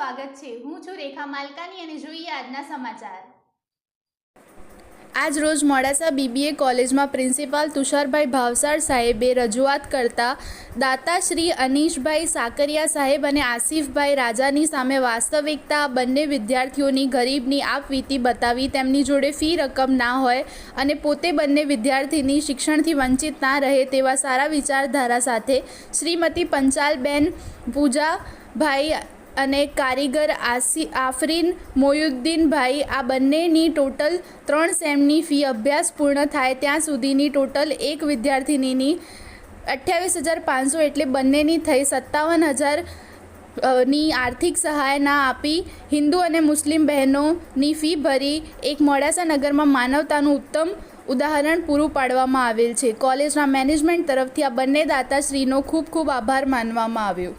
સ્વાગત છે। હું છું રેખા માલકાની અને જોઈએ આજના સમાચાર। આજ રોજ મોડાસા બીબીએ કોલેજમાં પ્રિન્સિપાલ તુષારભાઈ ભાવસાર સાહેબે રજૂઆત કરતા દાતાશ્રી અનીશભાઈ સાકરિયા સાહેબ અને આસિફભાઈ રાજાની સામે વાસ્તવિકતા બંને વિદ્યાર્થીઓની ગરીબની આપવીતી બતાવી તેમની જોડે ફી રકમ ના હોય અને પોતે બંને વિદ્યાર્થીની શિક્ષણથી વંચિત ના રહે તેવા સારા વિચારધારા સાથે શ્રીમતી પંચાલબેન પૂજાભાઈ અને કારીગર આફરીન મોયુદ્દીનભાઈ આ બંનેની ટોટલ 3 સેમની ફી અભ્યાસ પૂર્ણ થાય ત્યાં સુધીની ટોટલ એક વિદ્યાર્થિનીની 28,500 એટલે બંનેની થઈ 57,000 ની આર્થિક સહાય ના આપી હિન્દુ અને મુસ્લિમ બહેનોની ફી ભરી એક મોડાસા નગરમાં માનવતાનું ઉત્તમ ઉદાહરણ પૂરું પાડવામાં આવેલ છે। કોલેજના મેનેજમેન્ટ તરફથી આ બંને દાતાશ્રીનો ખૂબ ખૂબ આભાર માનવામાં આવ્યો।